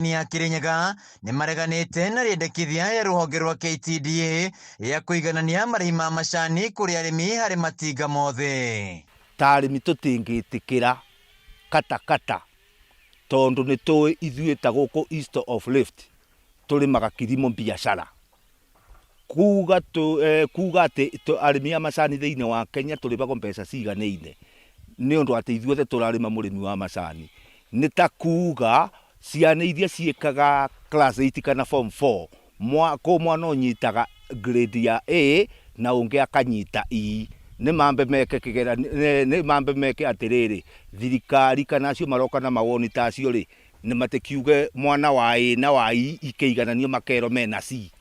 Ni ya Kirinyaga ni mareganite na riendekithia ya ruhonge rwa KTDA ya kuiganania marĩhi ma macani kuri arĩmi harĩ matinga mothe. Ta arĩmi tũtingĩtĩkĩra kata tondu nĩ tũĩ ithuĩ ta gũkũ East of Rift tũrĩmaga kilimo biashara. Kuga atĩ arĩmi a macani thĩinĩ wa Kenya tũrĩhagwo mbeca ciganĩine nĩ ũndũ atĩ ithuothe tũrarĩma mũrĩmi wa macani. Nĩ ta kuga ciana iria ciĩkaga class 8 kana form 4 mwana ũnyitaga grade ya A na ũngĩ akanyita E. Nĩ mambe meke atĩrĩrĩ, thirikari kana acio maroka na mawoni ta acio rĩ, nĩ matikiuge mwana wa A na wa E ikĩigananio makero mena C.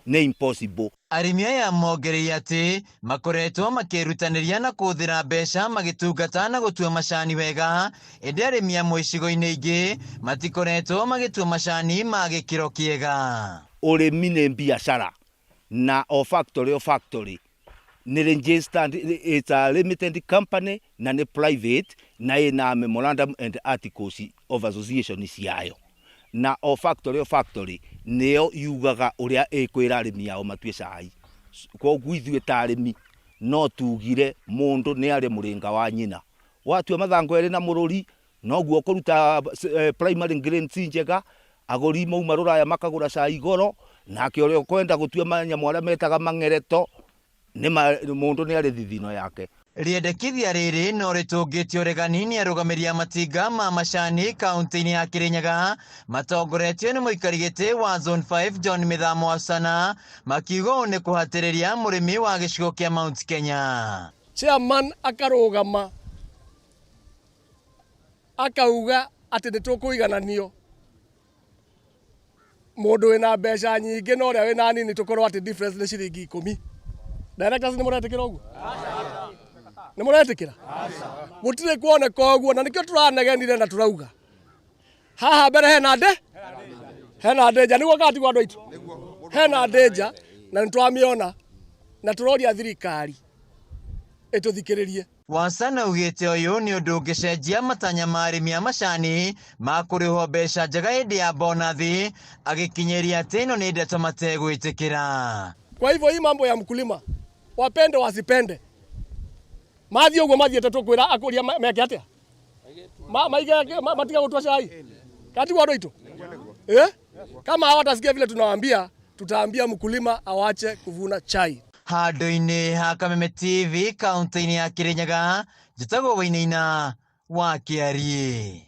Nĩ impossible. Arĩmi aya mongereire atĩ makoretwo makĩrutanĩria na kũhũthĩra mbeca magĩtungata na gũtua macani wega, ĩndĩ arĩmi amwe icigo-inĩ ingĩ matikoretwo magĩtua macani ma gĩkĩro kĩega. Ũrĩmi nĩ biashara na factory nĩ registered, it's a limited company na nĩ private na ina memorandum and articles of association ciayo. Na factory nĩyo yugaga ũrĩa ĩkwĩra arĩmi ao matue cai. Koguo ithuĩ ta arĩmi no tugire mũndũ nĩ arĩ mũrĩnga wa nyina. Watua mathangũ erĩ na mũrũri noguo kũruta primary grains njega, agũri mauma rũraya makagũra cai goro, nake ũrĩa kwenda gũtua manyamũ arĩa metaga mang'ereto mũndũ nĩ arĩ thithino yake. Riendekithia rĩrĩ no rĩtũngĩtio regani nĩ arũgamĩrĩri a matinga ma macani kaunti-inĩ ya Kirinyaga matongoretio nĩ mũikari gĩtĩ wa Zone 5 John Mithamo Wasana, makiuga ũũ nĩ kũhatĩrĩria mũrĩmi wa gĩcigo kĩa Mount Kenya. Chairman akarũgama akauga atĩ nĩ tũkũigananio, mũndũ wĩna mbeca nyingĩ na ũrĩa wĩna nini tũkorwo atĩ difference nĩ ciringi 10. Directors nĩ mũretĩkĩra ũguo? Nĩ mũretĩkĩra? Gũtirĩ kuoneka ũguo, na nĩkĩo tũranegenire na tũrauga haha mbere hena danger, nĩguo gatigwo andũ aitũ, hena danger na nĩtwamĩona na tũroria thirikari ĩtũthikĩrĩrie. Wasana ugĩte ũyũ nĩ ũndũ ũngĩcenjia matanya ma arĩmi a macani ma kũrĩhwo mbeca njega hĩndĩ ya bonathi, agĩkinyĩria atĩ ĩno nĩ ndeto mategwĩtĩkĩra. Kwa hivyo hii mambo ya mkulima wapende wasipende, mathi ũguo mathiĩte tũkwĩra akũria meke atĩa matiga gũtua cai katigwo andũ aitũ. Kama hawatasikia vile tunawaambia, tutaambia mkulima awache kuvuna chai. Handũ-inĩ ha Kameme TV kaunti-inĩ ya Kirinyaga, njĩtagwo Wainaina wa Kĩarie.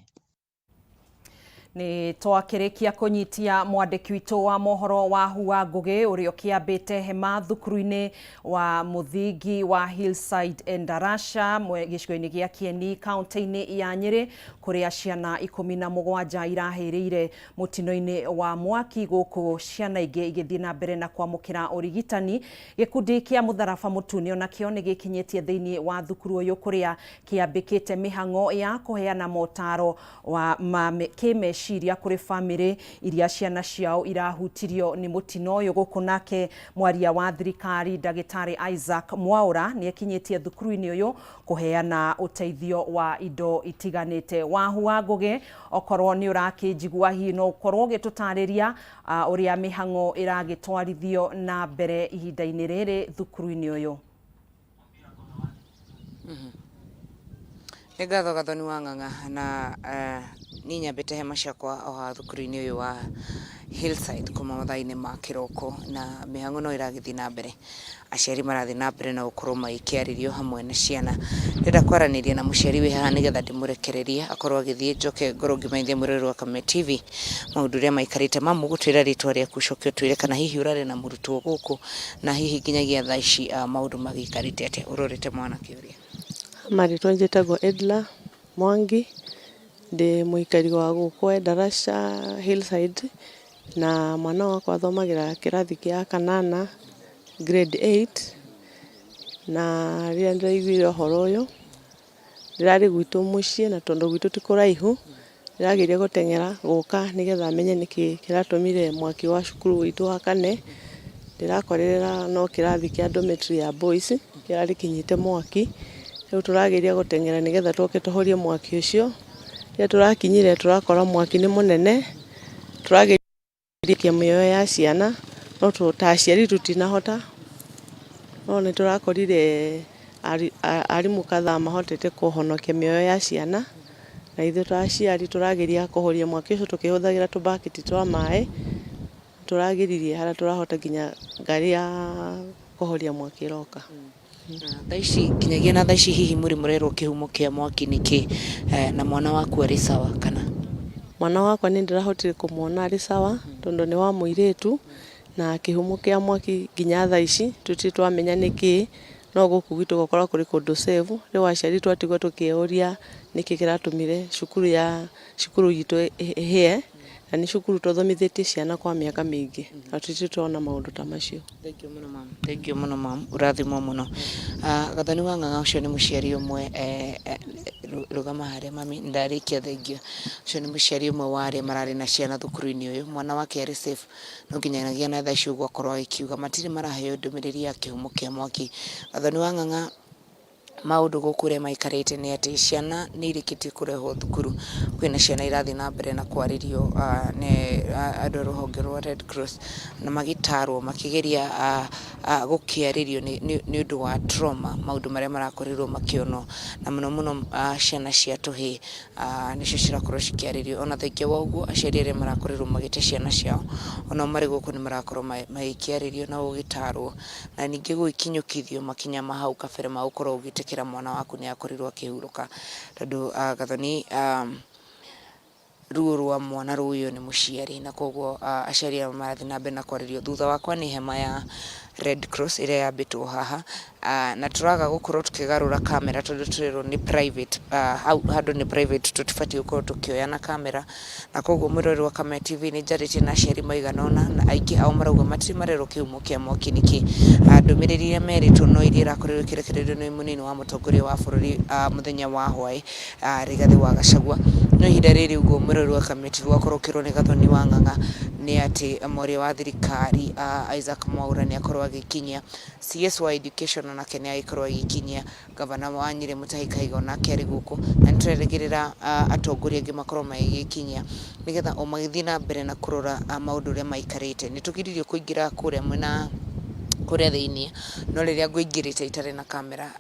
Ni twakĩrĩkia kũnyitia mwandĩki witũ wa mohoro wa Hua Ngugi ũrĩa ũkĩambĩte hema thukuru-inĩ wa mũthingi wa Hillside Endarasha gĩcigo-inĩ gĩa Kieni kaunti-inĩ ya Nyĩrĩ, kũrĩa ciana 17 irahĩrĩire mũtino-inĩ wa mwaki, gũkũ ciana ingĩ igĩthiĩ na mbere na kwamũkĩra ũrigitani. Gĩkundi kĩa Mũtharaba Mũtune onakĩo nĩ gĩkinyĩtie thĩinĩ wa thukuru ũyũ, kũrĩa kĩambĩkĩte mĩhang'o ya kũheana motaro wa kĩmeciria kũrĩ bamĩrĩ iria ciana ciao irahutirio nĩ mũtino ũyũ. Gũkũ nake mwaria wa thirikari Ndagĩtarĩ Isaac Mwaũra nĩ ekinyĩtie thukuru-inĩ ũyũ kũheana ũteithio wa indo itiganĩte. Wa Hua Ngugi, okorwo nĩ ũrakĩnjigua hihi no ũkorwo ũgĩtũtarĩria ũrĩa mĩhang'o ĩragĩtwarithio na mbere ihinda-inĩ rĩrĩ thukuru-inĩ ũyũ. Nĩ ngatho Gathoni wa Ng'ang'a na ni nyambĩte hema ciakwa o thukuru-inĩ ũyũ wa Hillside kuma mathaa-inĩ ma kĩroko, na mĩhang'o no ĩragĩthiĩ na mbere. Aciari marathiĩ na mbere na gũkorwo magĩkĩarĩrio hamwe na ciana. Ndĩrenda kwaranĩria na mũciari wĩ haha nĩgetha ndĩmũrekererie akorwo agĩthiĩ, njoke ngorwo ngĩmenyithia mũrori wa Kameme TV maũndũ ũrĩa maikarĩte, mamũgũtwĩra rĩtwa rĩaku, coke ũtwĩre kana hihi ũrarĩ na mũrutwo gũkũ na hihi nginyagia thaa ici maũndũ magĩikarĩte atĩa, ũrorete mwana kĩũria. Marĩtwa njĩtagwo Edla Mwangi, ndĩ mũikari wa gũkũ Endarasha Hillside, na mwana wakwa athomagĩra kĩrathi gĩa 8 grade 8, na rĩrĩa ndĩraiguire ũhoro ũyũ ndĩrarĩ gwitũ mũciĩ, na tondũ gwitũ ti kũraihu ndĩrageria gũteng'era gũka nĩgetha menye nĩkĩ kĩratũmire mwaki wa cukuru witũ wakane. Ndĩrakorera no kĩrathi kĩa dormitory ya boys kĩrarĩ kinyĩte mwaki. Rĩu tũrageria gũteng'era nĩgetha tũke tũhorie mwaki ũcio. Rĩrĩa tũrakinyire tũrakora mwaki nĩ mũnene, tũrageria mĩoyo ya ciana no ta aciari tũtinahota no nĩ tũrakorire arimũ kadhaa mahotete kũhonokia mĩoyo ya ciana na ithuĩ ta aciari tũrageria kũhoria mwaki ũcio tũkĩhũthagĩra tũbaketi twa maĩ tũrageririe harĩa tũrahota nginya ngari ya kũhoria mwaki ĩroka. Thaici kinyagia na thaici hihi muri murerwo kihumo kia mwaki niki na mwana waku ari sawa kana? Mwana wakwa nĩ ndĩrahotire kũmuona arĩ sawa tondũ nĩ wa mũirĩtu na kihumo kia mwaki nginya thaici tũtirĩ twamenya nĩkĩ no gũkũ gwitũ gũkorwo kũrĩ kũndũ safe rĩu aciari twatigwo tũkĩũria nĩkĩ kĩratũmire cukuru itũ ĩhĩe na nĩ cukuru tũthomithĩtie ciana kwa mĩaka mĩingĩ na tũtirĩ twona maũndũ ta macio. Thank you muno mam urathimwo muno. Gathoni wa Ng'ang'a ũcio nĩ mũciari ũmwe rugama harĩa mami ndarĩkia thengio ũcio nĩ mũciari ũmwe wa arĩa mararĩ na ciana thukuru-inĩ ũyũ mwana wake arĩ safe no nginyanagia na thaici ũguo akorwo agĩkiuga matirĩ maraheo ndũmĩrĩri ya kĩhumo kĩa mwaki. Gathoni wa Ng'ang'a maũndũ gũkũ ũrĩa maikarĩte nĩ atĩ ciana nĩ irĩkĩtie kũrehwo thukuru kwĩna ciana irathiĩ na mbere na kwarĩrio nĩ andũ a rũhonge rwa Red Cross na magĩtarwo makĩgeria gũkĩarĩrio nĩ ũndũ wa trauma maũndũ marĩa marakorirwo makĩonwo na mũno mũno ciana cia tũhĩĩ nĩcio cirakorwo cikĩarĩrio ona thengia wa ũguo aciari arĩa marakorirwo magĩte ciana ciao ona marĩ gũkũ nĩ marakorwo magĩkĩarĩrio na gũgĩtarwo na ningĩ gũgĩkinyũkithio makinya ma hau kabere ma gũkorwo ũgĩtĩkĩra mwana waku nĩ akorirwo akĩhurũka tondũ Gathoni ruo rwa mwana rũĩyo nĩ mũciari na koguo aciari ao marathiĩ na mbere na kwarĩrio. Thutha wakwa nĩ hema ya Red Cross ĩrĩa yambĩtwo haha na tũraga gũkorwo tũkĩgarũra kamera tondũ tũrerwo nĩ private handũ nĩ private tũtibatiĩ gũkorwo tũkĩoya na kamera na koguo mũrori wa Kameme TV nĩ njarĩtie na aciari maigana ũna na aingĩ ao marauga matirĩ marerwo kĩhumo kĩa mwaki nĩkĩ. Ndũmĩrĩri iria meritwo no iria irakorirwo ikĩrekererio nĩ mũnini wa mũtongoria wa bũrũri mũthenya wa hwaĩ Rigathĩ wa Gachagua no ihinda rĩrĩ ũguo mũrori wa Kameme TV wakorwo ũkĩrwo nĩ Gathoni wa Ng'ang'a nĩ atĩ mwaria wa thirikari Isaac Mwaũra nĩ akorwo agĩkinyia CS wa education onake nĩ agĩkorwo agĩkinyia gavana wa Nyĩrĩ Mutahi Kahiga onake arĩ gũkũ na nĩ tũrerĩgĩrĩra atongoria angĩ makorwo magĩgĩkinyia nĩgetha o magĩthiĩ na mbere na kũrora maũndũ ũrĩa maikarĩte. Nĩ tũgiririo kũingĩra kũrĩa mwena kũrĩa thĩinĩ no rĩrĩa ngũingĩrĩte itarĩ na kamera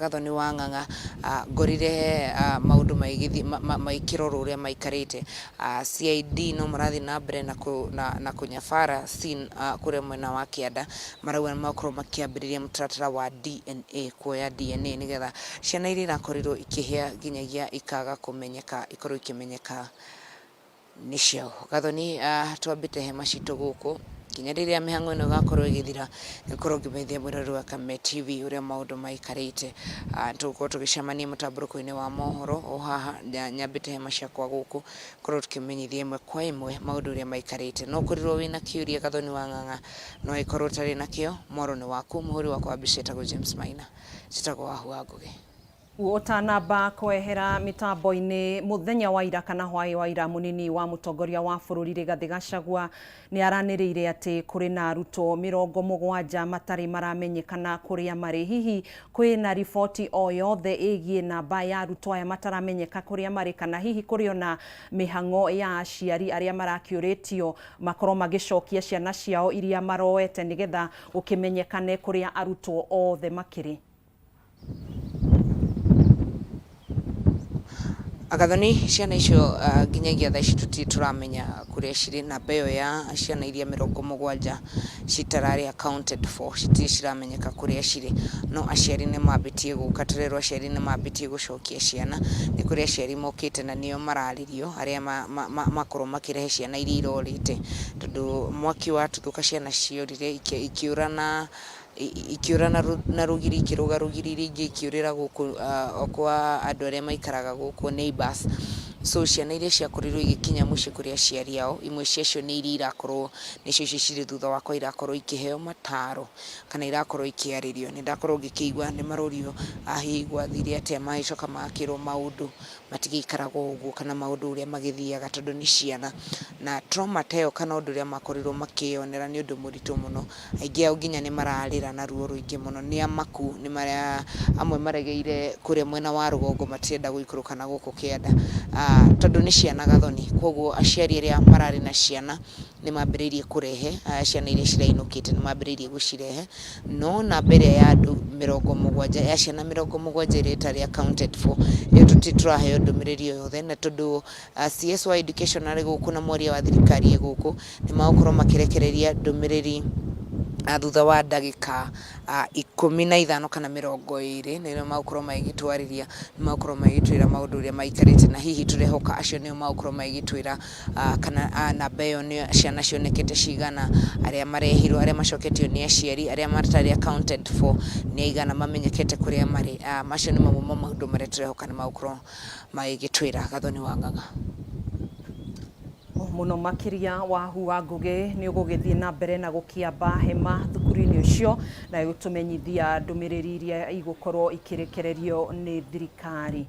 Gathoni wa Ng'ang'a ngorire maũndũ magĩkĩrorwo ũrĩa maikarĩte. CID no marathiĩ na mbere na kũnyabara scene kũrĩa mwena wa kĩanda marauga nĩ makorwo makĩambĩrĩria mũtaratara wa DNA kuoya DNA nĩgetha ciana iria irakorirwo ikĩhĩa nginyagia ikaga kũmenyeka ikorwo ikĩmenyeka nĩ ciao. Gathoni twambĩte hema citũ gũkũ kinya rĩrĩa mĩhang'o ĩno ĩgakorwo ĩgĩthira nĩgũkorwo ngĩmenyithia mũrori wa Kameme TV ũrĩa maũndũ maikarĩte. Tũgũkorwo tũgĩcemania mũtambũrũko-inĩ wa mohoro o haha nyambĩte hema ciakwa gũkũ korwo tũkĩmenyithia ĩmwe kwa ĩmwe maũndũ ũrĩa maikarĩte. No ũkorirwo wĩna kĩũria Gathoni wa Ng'ang'a no ĩkorwo ũtarĩ nakĩo moro nĩ waku. Mũhũri wakwa wa mbica etagwo James Maina njĩtagwo Wahua Ngugi. Utanamba kwehera mitambo-ini muthenya wa ira kana hwai wa ira munini wa mutongoria wa bururi Rigathĩ Gachagua ni aranĩrĩire ati kuri na arutwo 70 matari maramenyekana kuria mari. Hihi kwina riboti o yothe ĩgiĩ namba ya arutwo aya mataramenyeka kuria mari kana hihi kuri ona mihang'o ya aciari aria marakĩũrĩtio makorwo magicokia ciana ciao iria maroete nigetha gukimenyekane kuria arutwo othe makiri? Gathoni ciana icio nginyagia thaa ici tũtirĩ tũramenya kũrĩa cirĩ. Namba ĩyo ya ciana iria 70 citararĩ accounted for citirĩ ciramenyeka kũrĩa cirĩ no aciari nĩ mambĩtie gũka. Tũrerwo aciari nĩ mambĩtie gũcokia ciana nĩ kũrĩ aciari mokĩte na nĩo mararĩrio arĩa makorwo makĩrehe ciana iria irorĩte tondũ mwaki watuthuka ciana ciorire ikiura na rugiri ikiruga rugiri ringi ikiurira guku kwa andu aria maikaraga guku neighbors. So ciana iria ciakorirwo igikinya muciĩ kũrĩ aciari ao imwe ciacio nĩ iria irakorwo nĩcio cirĩ thutha wakwa irakorwo ikĩheo mataro kana irakorwo ikĩarĩrio. Nĩ ndakorwo ngĩkĩigua nĩ marorio hihi gwathire atĩa magĩcoka magakĩrwo maũndũ matigĩikaraga ũguo kana maũndũ ũrĩa magĩthiaga tondũ nĩ ciana na trauma ta ĩyo kana ũndũ ũrĩa makorirwo makĩonera nĩ ũndũ mũritũ mũno. Aingĩ ao nginya nĩ mararĩra na ruo rũingĩ mũno. Nĩ amaku nĩ amwe maregeire kũrĩa mwena wa rũgongo matirenda gũikũrũka na gũkũ kĩanda tondu ni ciana gathoni koguo aciari aria marari na ciana ni mambiririe kurehe ciana iria cirainukite ni mambiririe gucirehe no na mbere ya andu 70 ya ciana 70 iria itari accounted for yo tutiturahe ndumiriri yothe na tondu CSY education ari guku na mwaria wa thirikari guku ni magukorwo makirekereria ndumiriri thutha wa ndagika 15 kana 20 nĩrĩo magukorwo magĩtwarĩria magukorwo magĩtwĩra maũndũ ũrĩa maikarĩte na hihi tũrehoka acio nĩo magukorwo magĩtwĩra kana namba ĩyo nĩ ciana cionekete cigana arĩa marehirwo arĩa macoketio nĩ aciari arĩa matarĩ accounted for nĩ aigana mamenyekete kũrĩa marĩ macio nĩ mamwe ma maũndũ marĩa tũrehoka nĩ magukorwo magĩtwĩra Gathoni wa Ng'ang'a muno makiria wahu wa ngugi ni ugugithie na mbere na gukiamba hema thukuru-ini ucio na gutumenyithia ndumiriri iria igukorwo ikirekererio ni thirikari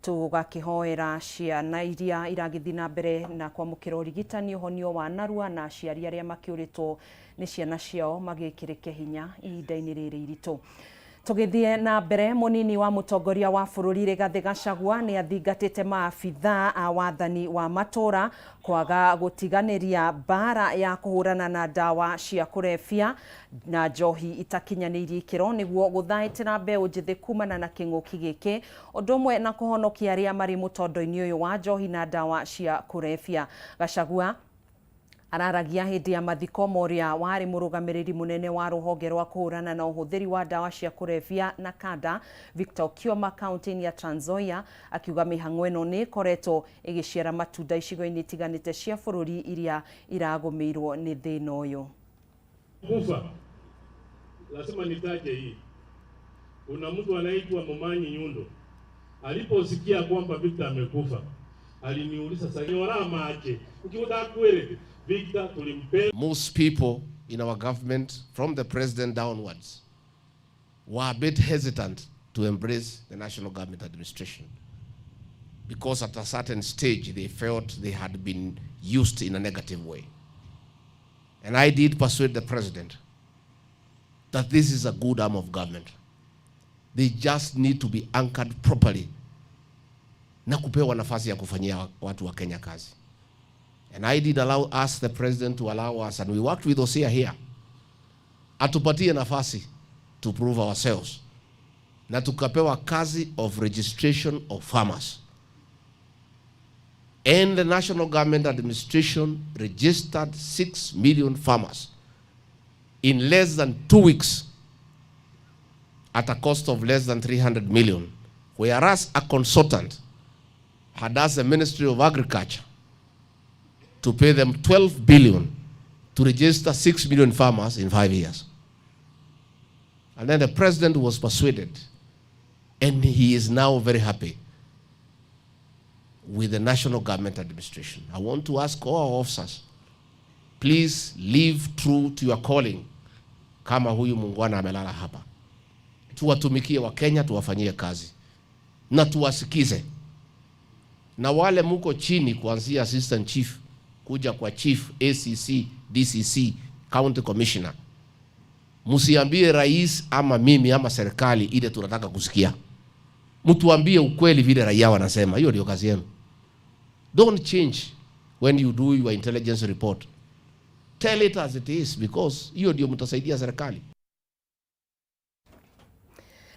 tugakihoera ciana iria iragithie na mbere na kwamukira urigitani uhonio wa narua na aciari aria makiuritwo ni ciana ciao magikirike hinya ihinda-ini riri iritu tugithie na mbere munini wa mutongoria wa bururi Rigathi Gachagua ni athingatite maabitha a wathani wa matura kwaga gutiganiria bara ya kuhurana na dawa cia kurebia na njohi itakinyanirie ikiro niguo guthaitira mbeu njithi kumana na king'uki giki undumwe na kuhonokia aria mari mutondo-ini uyu wa njohi na dawa cia kurebia Gachagua araragia hindi ya mathiko moria wari murugamiriri munene wa ruhonge rwa kuhurana na uhuthiri wa dawa cia kurebia na kada Victor Kioma county ya Trans Nzoia akiuga mihang'o ino ni koretwo igiciara matunda icigo-ini itiganite cia bururi iria iragumirwo ni thina uyu kufa lazima nitaje hii. Kuna mtu anaitwa Momanyi Nyundo aliposikia kwamba Victor amekufa aliniuliza sasa niorama aje ukiuda kweli Victor tulimpe. Most people in our government from the president downwards were a bit hesitant to embrace the national government administration because at a certain stage they felt they had been used in a negative way. And I did persuade the president that this is a good arm of government. They just need to be anchored properly na kupewa nafasi ya kufanyia watu wa Kenya kazi. And I did ask the president to allow us, and we worked with Osia here, atupatie nafasi to prove ourselves. Na tukapewa kazi of registration of farmers. And the national government administration registered 6 million farmers in less than 2 weeks at a cost of less than 300 million, whereas a consultant had asked the Ministry of Agriculture to pay them 12 billion to register 6 million farmers in 5 years. And then the president was persuaded, and he is now very happy with the national government administration. I want to ask all our officers, please live true to your calling kama huyu muungwana amelala hapa. Tuwatumikie wa Kenya, tuwafanyie kazi na tuwasikize. Na wale muko chini kuanzia assistant chief kuja kwa chief, ACC, DCC, county commissioner, musiambie rais ama mimi ama serikali ile tunataka kusikia. Mtuambie ukweli vile raia wanasema. Hiyo ndio kazi yenu. Don't change when you do your intelligence report. Tell it as it is, because hiyo ndio mtasaidia serikali.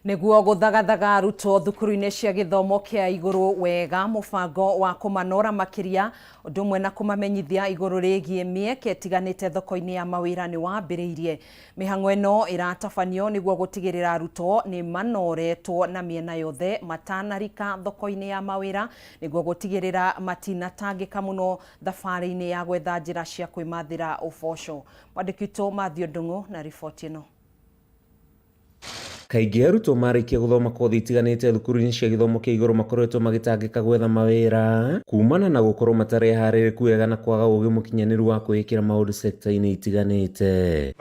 Niguo guthagathaga arutwo thukuru-ini cia githomo kia iguru wega mubango wa kumanora makiria ndumwe na kumamenyithia iguru rigie mieke tiganite thoko-ini ya mawira ni wambiriirie. Mihang'o ino iratabanio niguo gutigirira arutwo ni manoretwo na miena yothe matanarika thoko-ini ya mawira niguo gutigirira matinatangika muno thabari-ini ya gwetha njira cia kwimathira uboco. Mwandĩki Mathew Ndung'u na riboti ino. Kaingĩ arutwo marĩkia gũthoma kothi itiganĩte thukuru-inĩ cia gĩthomo kĩa igũrũ makoretwo magĩtangĩka gwetha mawĩra kumana na gũkorwo matarĩ harĩrĩku wega na kwaga ũgĩ mũkinyanĩru wa kwĩĩkĩra maũndũ sekta-inĩ itiganĩte.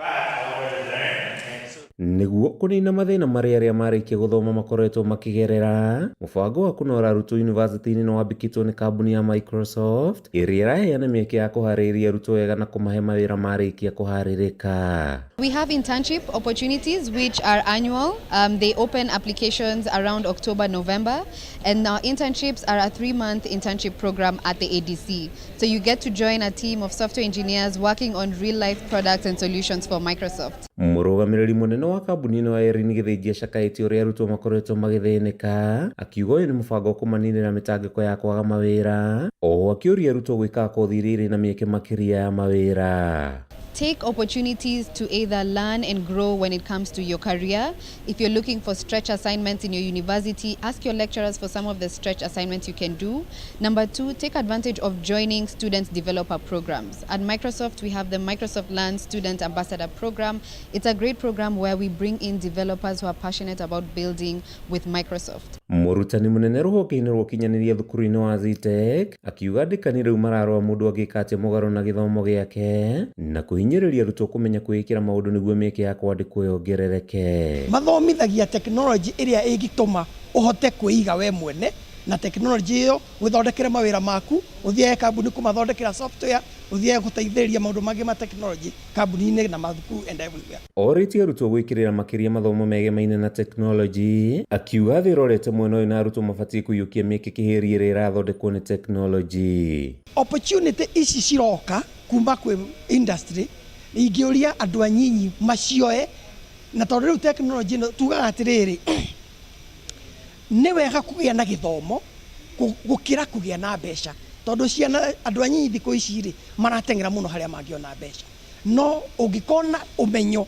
niguo kunina mathina maria aria marikia guthoma makoretwo makigerera. Mubango wa kunora arutwo university-ini no wambikitwo ni kambuni ya Microsoft iria iraheana mieke ya kuhariria arutwo wega na kumahe mawira marikia kuharirika. We have internship opportunities which are annual. They open applications around October, November, and our internships are a 3-month internship program at the ADC. So you get to join a team of software engineers working on real-life products and solutions for Microsoft. Murugamiriri munene wa kambuni ino ya Erin Githinji acakaĩtie ũrĩa arutwo makoretwo magĩthĩnĩka, akiuga ũyũ nĩ mũbango kũmaninĩra mĩtangĩko ya kwaga mawĩra, oho akĩũria arutwo gwĩka kothi iria irĩ na mĩeke makĩria ya mawĩra. Take opportunities to either learn and grow when it comes to your career. If you're looking for stretch assignments in your university, ask your lecturers for some of the stretch assignments you can do. Number 2, take advantage of joining student developer programs. At Microsoft, we have the Microsoft Learn Student Ambassador Program. It's a great program where we bring in developers who are passionate about building with Microsoft. Mũrutani mũnene rũhonge-inĩ rwa ũkinyanĩria thukuru-inĩ wa Zetech akiuga andĩkani rĩu mararora mũndũ agĩka atĩa mũgarũ na gĩthomo gĩake na kũhinyĩrĩria arutwo kũmenya kwĩĩkĩra maũndũ nĩguo mĩeke ya kwandĩkwo yongerereke. Mathomithagia tekinoronjĩ ĩrĩa ĩngĩtũma ũhote kwĩiga we mwene na tekinoronjĩ ĩyo gwĩthondekera mawĩra maku, ũthiaga kambuni kũmathondekera software, ũthiaga gũteithĩrĩria maũndũ mangĩ ma tekinoronjĩ kambuni-inĩ na mathukuru and everywhere. Orĩtie arutwo gwĩkĩrĩra makĩria mathomo megemaine na tekinoronjĩ, akiuga thĩ ĩrorete mwena ũyũ na arutwo mabatiĩ kũiyũkia mĩeke kĩhĩri ĩrĩa ĩrathondekwo nĩ tekinoronjĩ. Opportunity ici ciroka kuma kwĩ industry, ingĩũria andũ anyinyi macioe, na tondũ rĩu tekinoronjĩ ĩno tugaga atĩrĩrĩ, nĩ wega kũgĩa na gĩthomo gũkĩra kũgĩa na mbeca, tondũ ciana andũ anyinyi thikũ ici rĩ marateng'era mũno harĩa mangĩona mbeca, no ũngĩkorwo na ũmenyo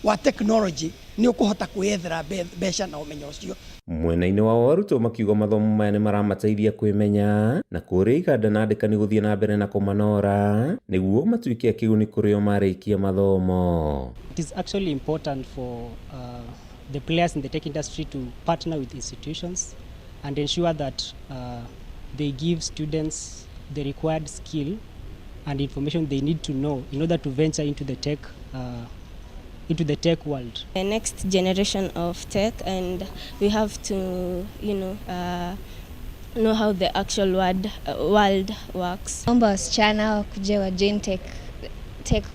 wa tekinoronjĩ nĩ ũkũhota kwĩyethera mbeca na ũmenyo ũcio. Mwena-inĩ wao arutwo makiuga mathomo maya nĩ maramateithia kwĩmenya na kũrĩa iganda na andĩkani gũthiĩ na mbere na kũmanora nĩguo matuĩke kĩguni kũrĩ o marĩkia mathomo. It is actually important for the players in the tech industry to partner with institutions and ensure that they give students the required skill and information they need to know in order to venture into the tech world. The next generation of tech, and we have to, know how the actual world works. Naomba wasichana wakuje wa join tech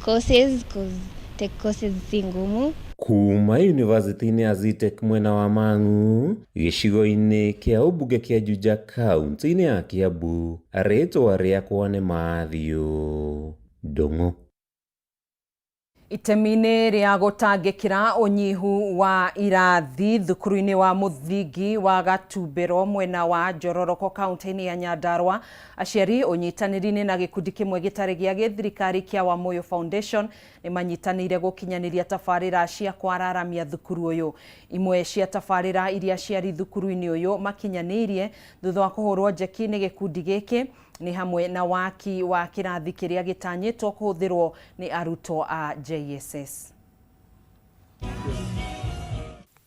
courses because tech courses si ngumu. Kuma university-inĩ ya Zetech mwena wa Mang'u, gĩcigo-inĩ kĩa ũmbunge kĩa Juja kaunti-inĩ ya Kiambu, rĩtwa rĩakwa nĩ Mathew Ndung'u. Itemi-inĩ rĩa gũtangĩkĩra ũnyihu wa irathi thukuru-inĩ wa mũthingi wa Gatumbĩro mwena wa Njororoko kaunti-inĩ ya Nyandarua, aciari ũnyitanĩri-inĩ na gĩkundi kĩmwe gĩtarĩ gĩa gĩthirikari kĩa Wamoyo Foundation nĩ manyitanĩire gũkinyanĩria tabarĩra cia kwararamia thukuru ũyũ. Imwe cia tabarĩra iria aciari thukuru-inĩ ũyũ makinyanĩirie thutha wa kũhũrwo njeki nĩ gĩkundi gĩkĩ ni hamwe na waki wa kĩrathi kĩrĩa gĩtanyĩtwo kũhũthĩrwo nĩ arutwo a JSS.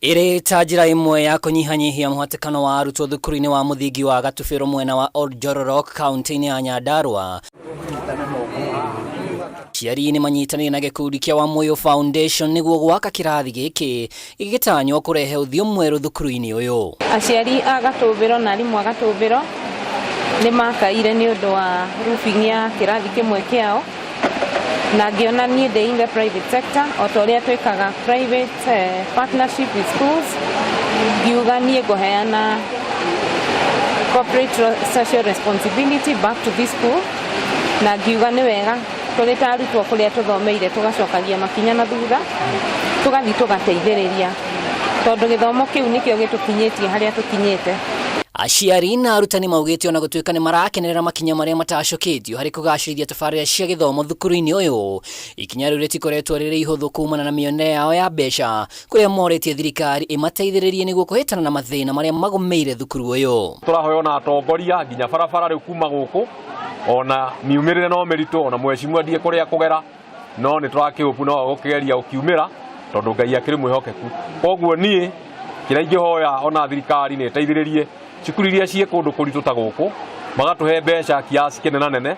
Ĩrĩ ta njĩra ĩmwe ya kũnyihanyihia mũhatĩkano wa arutwo thukuru-inĩ wa mũthingi wa Gatubĩro mwena wa Old Njororok kaunti-inĩ ya Nyandarua. Aciari nĩ manyitanĩire na gĩkundi kĩa Wamoyo Foundation nĩguo gwaka kĩrathi gĩkĩ gĩgĩtanywo kũrehe ũthiũ mwerũ thukuru-inĩ ũyũ. Aciari a Gatubĩro na arimũ a Gatubĩro nĩ makaire nĩ ũndũ wa roofing ya kĩrathi kĩmwe kĩao, na ngĩona niĩ ndĩ in the private sector o ta ũrĩa twĩkaga private partnership with schools, ngiuga niĩ ngũheana corporate social responsibility back to this school, na ngiuga nĩ wega tũrĩ ta arutwo kũrĩa tũthomeire tũgacokagia makinya na thutha tũgathiĩ tũgateithĩrĩria, tondũ gĩthomo kĩu nĩkĩo gĩtũkinyĩtie harĩa tũkinyĩte. Aciari na arutani maugĩte ona gũtuĩka nĩ marakenerera makinya marĩa matacokĩtio harĩ kũgacĩrithia tabarĩra cia gĩthomo thukuru-inĩ ũyũ, ikinya rĩu rĩtikoretwo rĩrĩ ihũthũ kumana na mĩone yao ya mbeca, kũrĩa morĩtie thirikari ĩmateithĩrĩrie nĩguo kũhĩtana na mathĩna marĩa magomeire thukuru ũyũ. Tũrahoya ona atongoria nginya barabara rĩu kuma gũkũ, ona miumĩrĩre no mĩritũ, ona mwecimu ndie kũrĩa kũgera, no nĩ tũrakĩũpu no gũkĩgeria gũkiumĩra tondũ Ngai akĩrĩ mwĩhokeku. Koguo niĩ kĩrĩa ingĩhoya ona thirikari nĩ ĩteithĩrĩrie cukuru iria ciĩ kũndũ kũritũ ta gũkũ magatuhe mbeca kiasi kinene nene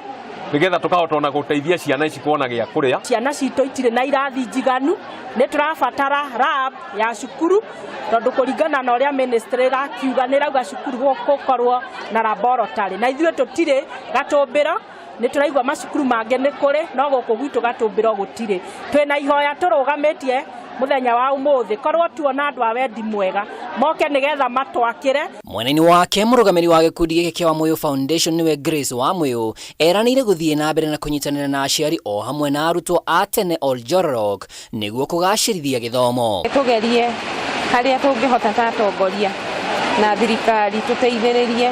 nigetha tukahota ona guteithia ciana ici kuona gia kuria. Ciana citũ itirĩ na irathi njiganu, nĩ tũrabatara lab ya cukuru tondũ kũringana na ũrĩa ministry ĩrakiuga nĩ rauga cukuru gũkorwo na laboratory, na ithuĩ tũtirĩ Gatũmbĩro. Nĩ tũraigua macukuru mangĩ nĩ kũrĩ no gũkũ gwitũ Gatũmbĩro gũtirĩ. Twĩna ihoya tũrũgamĩtie muthenya wa umuthi korwo tuona andu a wendi mwega moke nigetha matwakire. Mwena-inĩ wake mũrũgamĩrĩri wa gĩkundi gĩkĩ kĩa Wamuyu Foundation niwe Grace Wamuyu eranĩire gũthiĩ na mbere na kũnyitanĩra na aciari o hamwe na arutwo a tene Oljororok nĩguo kũgacĩrithia gĩthomo. Tugerie harĩa tũngĩhota ta atongoria na thirikari tũteithĩrĩrie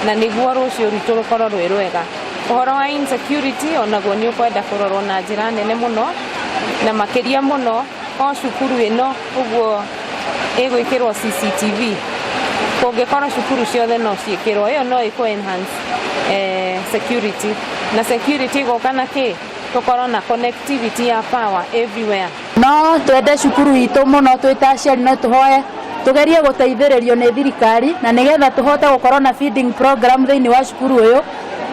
na nĩguo rũciũ rwitũ rũkorwo rwĩ rwega. Ũhoro wa insecurity onaguo nĩ ũkwenda kũrorwo na njĩra nene mũno na makĩria mũno o cukuru ĩno ũguo ĩgwĩkĩrwo CCTV. Kũngĩkorwo cukuru ciothe no ciĩkĩrwo, ĩyo no ĩkũ enhance security, na security ĩgoka na kĩ tũkorwo na connectivity ya power everywhere. No twende cukuru itũ mũno twĩta aciari no tũhoe tugerie gũteithĩrĩrio nĩ thirikari na nĩgetha tũhote gũkorwo na feeding program thĩinĩ wa cukuru ũyũ,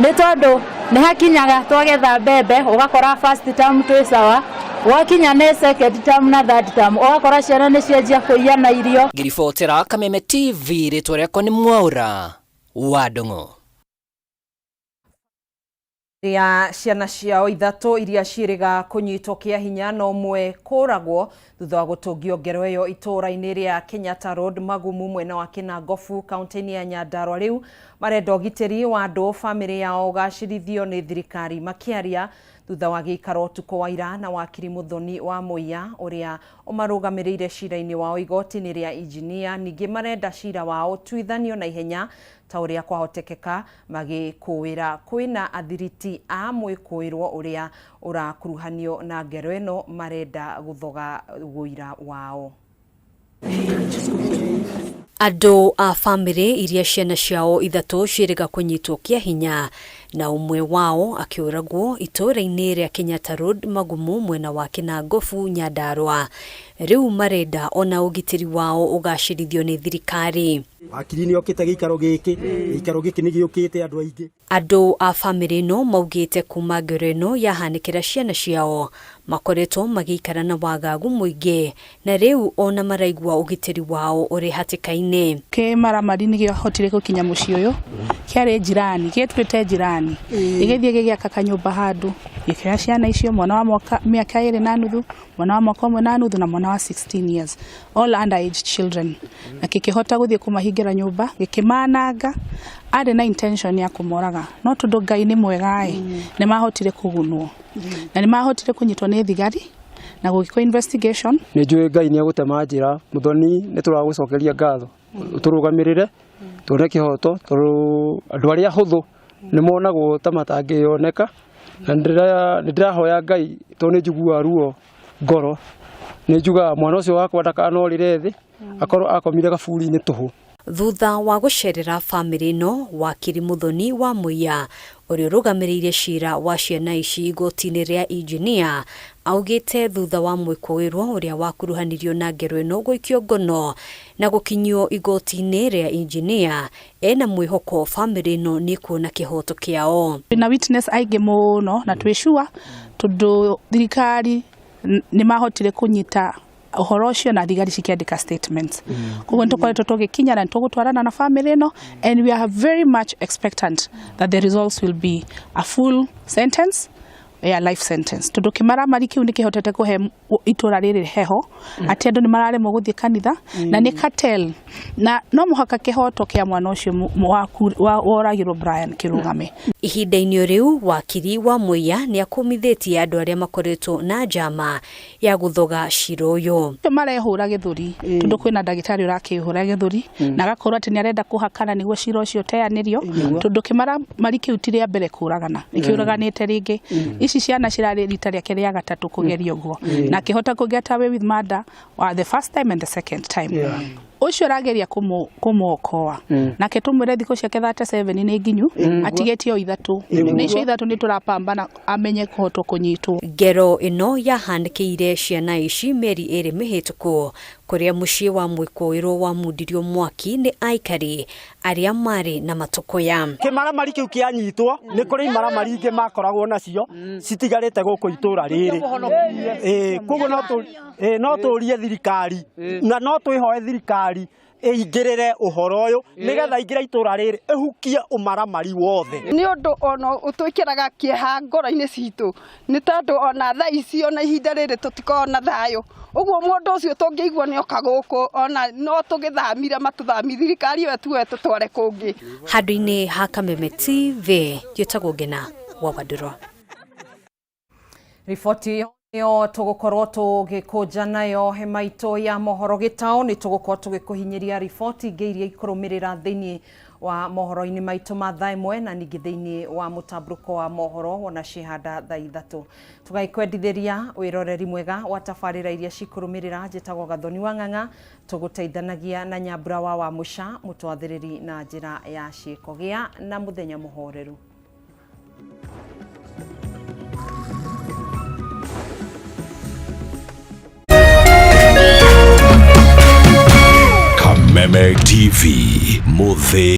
nĩ tondũ nĩ hakinyaga twagetha mbembe ũgakora first term twĩ sawa, wakinya nĩ second term na third term ũgakora ciana nĩ cianjia kũiyana irio. Ngiribotera Kameme TV rĩtwa rĩakwa nĩ Mwaura wa Ndung'u. Ya ciana ciao ithatũ iria ciĩrĩga kũnyitwo kĩa hinya na ũmwe kũragwo thutha wa gũtũngio ngero ĩyo itũũra-inĩ rĩa Kenyatta Road Magumu mwena wa Kinangofu kaunti-inĩ ya Nyandarua. Rĩu marenda ũgitĩri wa andũ bamĩrĩ yao ũgacĩrithio nĩ thirikari, makĩaria thutha wa gĩikaro ũtukũ wa ira na wakiri Muthoni wa Muiya ũrĩa ũmarũgamĩrĩire cira-inĩ wao igoti-inĩ rĩa injinia. Ningĩ marenda cira wao tuithanio na ihenya ta ũrĩa kwahotekeka, magĩkũĩra kwĩna athiriti a mwĩkũĩrwo ũrĩa ũrakuruhanio na ngero ĩno marenda gũthoga wũira wao. Andũ a bamĩrĩ iria ciana ciao ithatũ ciĩrĩga kũnyitwo kĩa hinya na ũmwe wao akĩũragwo itũũra-inĩ rĩa Kenyatta Road Magumu mwena wa Kinangofu Nyandarua. Rĩu marenda ona ũgitĩri wao ũgacĩrithio nĩ thirikari. Wakiri nĩ okĩte gĩikaro gĩkĩ nĩ gĩũkĩte andũ aingĩ. Andũ a bamĩrĩ ĩno maugĩte kuma ngero ĩno yahanĩkĩra ciana ciao makoretwo magĩikara na wagagu mũingĩ na rĩu ona maraigua ũgitĩri wao ũrĩ hatĩka-inĩ. Kĩmaramari nĩ gĩahotire gũkinya mũciĩ ũyũ, kĩarĩ jirani, gĩtuĩte jirani, gĩgĩthiĩ gĩgĩaka kanyũmba handũ gĩkĩra ciana icio, mwana wa mĩaka 2.5, mwana wa mwaka 1.5 na mwana wa 16 years, all underage children, na kĩkĩhota gũthiĩ kũmahingĩra nyũmba gĩkĩmananga. Arĩ na intention ya kũmoraga, no tondũ Ngai nĩ mwega nĩ mahotire kũgunwo na nĩ mahotire kũnyitwo nĩ thigari na gũgĩkwo investigation. Nĩ njũĩ Ngai nĩ agũtema njĩra. Muthoni nĩ tũragũcokeria ngatho tũrũgamĩrĩre tuone kĩhoto, tondũ andũ arĩa hũthũ nĩ monagwo ta matangĩoneka, na ndĩrahoya Ngai tondũ nĩ njiguaga ruo ngoro, nĩ njugaga mwana ũcio wakwa ndakanũrĩre thĩ akorwo akomire gaburi-inĩ tũhũ. Thutha wa gũcerera bamĩrĩ ĩno, wakiri Muthoni wa Muiya ũrĩa ũrũgamĩrĩire cira wa ciana ici igoti-inĩ rĩa injinia augĩte thutha wa mwĩkũĩrwo ũrĩa wakuruhanirio na ngero ĩno gũikio ngono na gũkinyio igoti-inĩ rĩa injinia, ena mwĩhoko bamĩrĩ ĩno nĩ kuona kĩhoto kĩao. Na witness aingĩ mũno na twĩcua tondũ thirikari nĩ mahotire kũnyita ũhoro ũcio na thigari cikĩandĩka statements. Koguo nĩ tũkoretwo tũgĩkinya na tũgũtwarana na family ĩno, and we are very much expectant that the results will be a full sentence, a life sentence. Tondũ kĩmaramari kĩu nĩ kĩhotete kũhe itũra rĩrĩ heho atĩ andũ nĩ mararemwo gũthiĩ kanitha na nĩ cartel, na no mũhaka kĩhoto kĩa mwana ũcio woragĩrwo Brian kĩrũgame. Ihinda-inĩ rĩu wakiri wa Muiya nĩ akũmithĩtie andũ arĩa makoretwo na njama ya gũthoga cira ũyũ. Marehũra gĩthũri tondũ kwĩna ndagĩtarĩ ũrakĩhũra gĩthũri na agakorwo atĩ nĩ arenda kũhakana nĩguo cira ũcio teanĩrio, tondũ kĩmaramari kĩu ti rĩa mbere kũragana, nĩkĩũraganĩte rĩngĩ. Ici ciana cirarĩ rita rĩake rĩa gatatũ kũgerio ũguo, na akĩhota kũget away with murder the first time and the second time. Ũcio arageria kũmwokoa nake tũmwĩre thikũ ciake 37 nĩ nginyu, atigĩtie o ithatũ, nĩcio ithatũ nĩ tũrapambana amenye kũhotwo kũnyitwo. Ngero ĩno yahanĩkĩire ciana ici mĩeri 2 mĩhĩtũku, kũrĩa mũciĩ wa mwĩkũĩrwo wa mundirio mwaki nĩ aikari aria mari na matokoya. Kimaramari kiu kianyitwo ni kuri imaramari ingi makoragwo nacio citigarite guku itura riri. Koguo no turie thirikari na no twihoe thirikari ingirire uhoro uyu nigetha ingira itura riri ehukie umaramari wothe. Ni undu ono utwikiraga kieha ngoro-ini citu ni tondu ona thaa ici ona ihinda riri tutikona thayo. Uguo mundu ucio tungigwa ni oka guku ona no tugithamira matuthami thirikari wetu tutware kungi. Handũ-inĩ ha Kameme TV, njĩtagwo Ngina wa Wadurwa. Riboti yo tugukorwo tugikuja nayo hema itu ya mohoro gitao ni tugukorwo tugikuhinyiria riboti ingĩ iria ikurumirira thiini wa mohoro-ini maitu ma thaa imwe na ningi thiini wa mutambuko wa mohoro wona cihanda thaa ithatu. Tugakwendithiria wiroreri mwega wa tabarĩra iria cikurumirira. Njĩtagwo Gathoni wa Ng'ang'a, tuguteithanagia na Nyambura wa Musha mutwathĩrĩri na njĩra ya ciĩko. Gĩa na muthenya muhoreru. Kameme TV, Muthe.